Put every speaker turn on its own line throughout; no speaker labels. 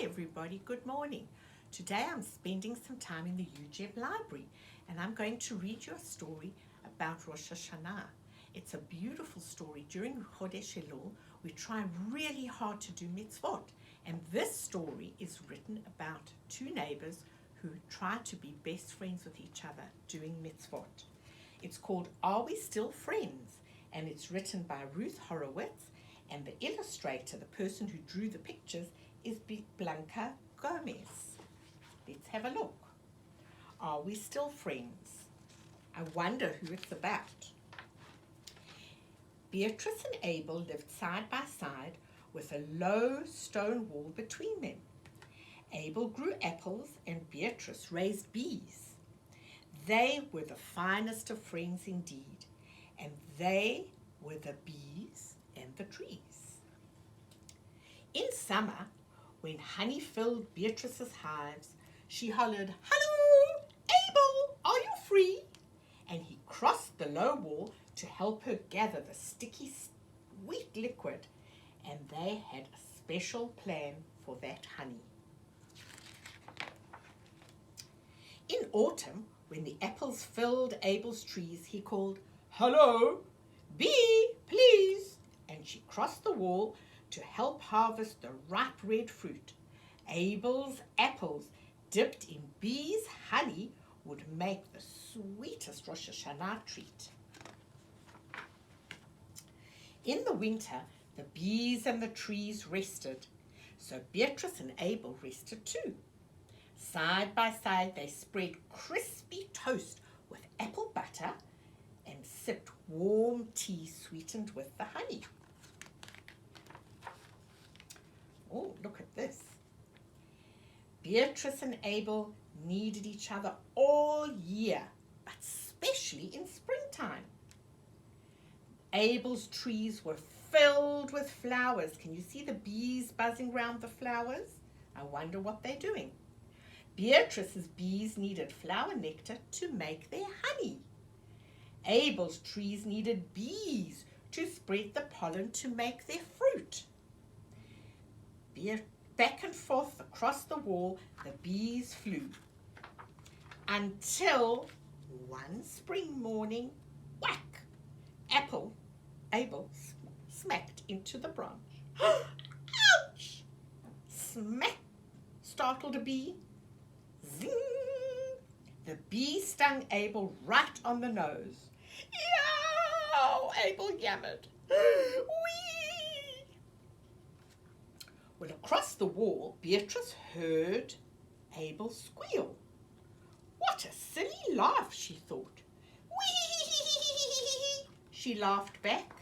Hi everybody, good morning. Today I'm spending some time in the UJEB library and I'm going to read you a story about Rosh Hashanah. It's a beautiful story. During Chodesh Elul, we try really hard to do mitzvot, and this story is written about two neighbors who try to be best friends with each other doing mitzvot. It's called Are We Still Friends? And it's written by Ruth Horowitz, and the illustrator, the person who drew the pictures, is Blanca Gomez. Let's have a look. Are we still friends? I wonder who it's about. Beatrice and Abel lived side by side with a low stone wall between them. Abel grew apples and Beatrice raised bees. They were the finest of friends indeed, and they were the bees and the trees. In summer, when honey filled Beatrice's hives, she hollered, "Hello, Abel, are you free?" And he crossed the low wall to help her gather the sticky, sweet liquid, and they had a special plan for that honey. In autumn, when the apples filled Abel's trees, he called, "Hello, bee, please," and she crossed the wall to help harvest the ripe red fruit. Abel's apples dipped in bees' honey would make the sweetest Rosh Hashanah treat. In the winter, the bees and the trees rested, so Beatrice and Abel rested too. Side by side, they spread crispy toast with apple butter and sipped warm tea sweetened with the honey. Oh, look at this. Beatrice and Abel needed each other all year, but especially in springtime. Abel's trees were filled with flowers. Can you see the bees buzzing around the flowers? I wonder what they're doing. Beatrice's bees needed flower nectar to make their honey. Abel's trees needed bees to spread the pollen to make their fruit. Back and forth across the wall, the bees flew, until one spring morning, whack! Abel smacked into the branch. Ouch! Smack! Startled a bee. Zing! The bee stung Abel right on the nose. Yow! Abel yammered. Whee! Well, across the wall, Beatrice heard Abel squeal. What a silly laugh, she thought. Whee! She laughed back.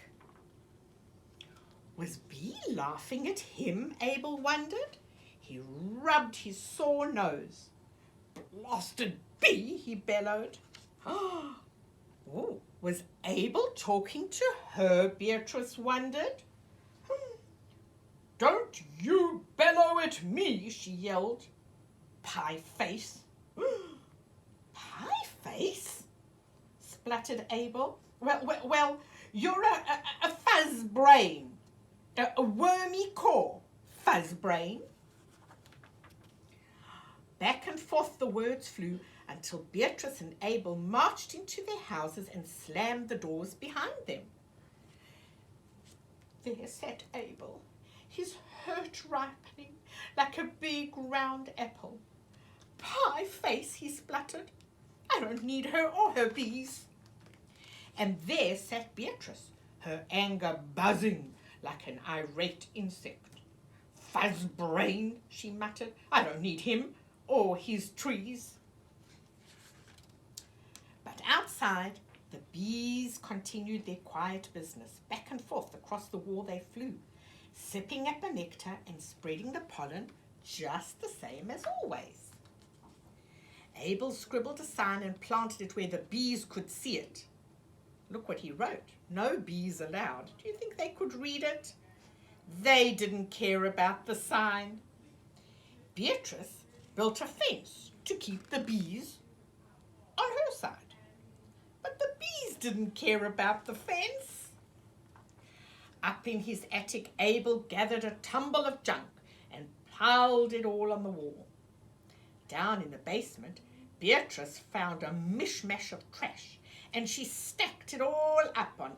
Was Bee laughing at him, Abel wondered. He rubbed his sore nose. Blasted Bee, he bellowed. Oh, was Abel talking to her, Beatrice wondered. Don't you bellow at me, she yelled. Pie face. Pie face? Spluttered Abel. Well, you're a fuzz brain. A wormy core, fuzz brain. Back and forth the words flew until Beatrice and Abel marched into their houses and slammed the doors behind them. There sat Abel, his hurt ripening like a big round apple. Pie face, he spluttered. I don't need her or her bees. And there sat Beatrice, her anger buzzing like an irate insect. Fuzz brain, she muttered. I don't need him or his trees. But outside, the bees continued their quiet business. Back and forth across the wall they flew, sipping at the nectar and spreading the pollen just the same as always. Abel scribbled a sign and planted it where the bees could see it. Look what he wrote. No bees allowed. Do you think they could read it? They didn't care about the sign. Beatrice built a fence to keep the bees on her side. But the bees didn't care about the fence. Up in his attic, Abel gathered a tumble of junk and piled it all on the wall. Down in the basement, Beatrice found a mishmash of trash, and she stacked it all up on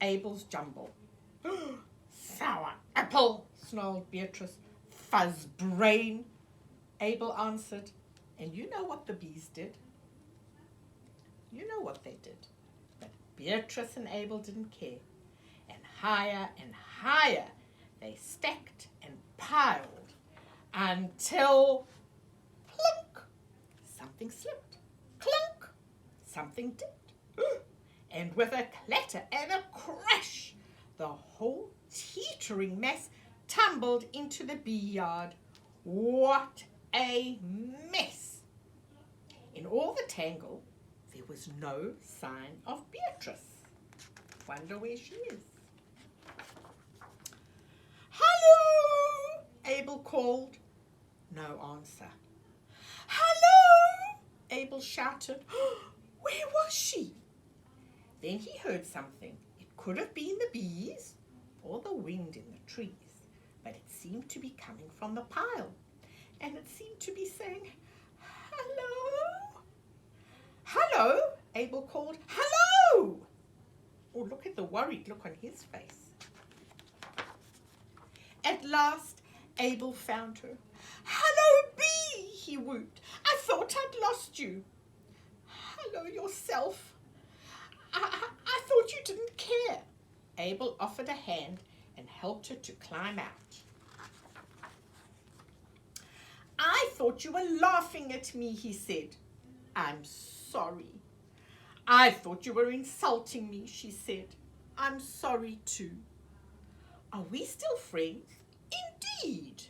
Abel's jumble. Sour apple, snarled Beatrice. Fuzz brain, Abel answered. And you know what the bees did? You know what they did. But Beatrice and Abel didn't care. And higher they stacked and piled until plunk, something slipped. Clunk, something dipped. And with a clatter and a crash, the whole teetering mass tumbled into the bee yard. What a mess! In all the tangle, there was no sign of Beatrice. Wonder where she is. Hello! Abel called. No answer. Hello! Abel shouted. Where was she? Then he heard something. It could have been the bees or the wind in the trees, but it seemed to be coming from the pile, and it seemed to be saying, hello? Hello? Abel called. Hello! Oh, look at the worried look on his face. At last, Abel found her. Hello, bee, he whooped. I thought I'd lost you. Hello yourself. I thought you didn't care. Abel offered a hand and helped her to climb out. I thought you were laughing at me, he said. I'm sorry. I thought you were insulting me, she said. I'm sorry too. Are we still friends? Indeed.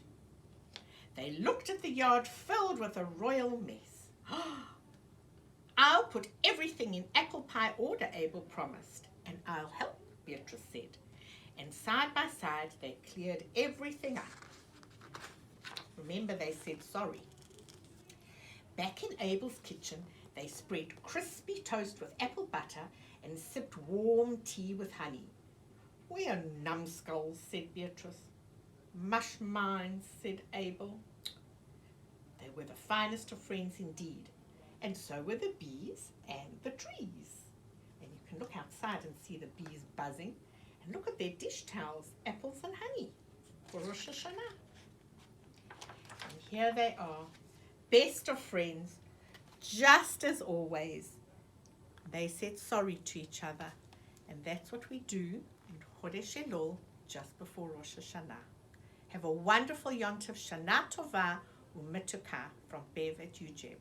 They looked at the yard filled with a royal mess. I'll put everything in apple pie order, Abel promised, and I'll help, Beatrice said. And side by side, they cleared everything up. Remember, they said sorry. Back in Abel's kitchen, they spread crispy toast with apple butter and sipped warm tea with honey. We're numbskulls, said Beatrice. Mush minds, said Abel. They were the finest of friends indeed, and so were the bees and the trees. And you can look outside and see the bees buzzing, and look at their dish towels, apples and honey for Rosh Hashanah. And here they are, best of friends, just as always. They said sorry to each other, and that's what we do in Chodesh Elul just before Rosh Hashanah. Have a wonderful Yom Tov, Shana Tova, U'Metuka from Bev at UJEB.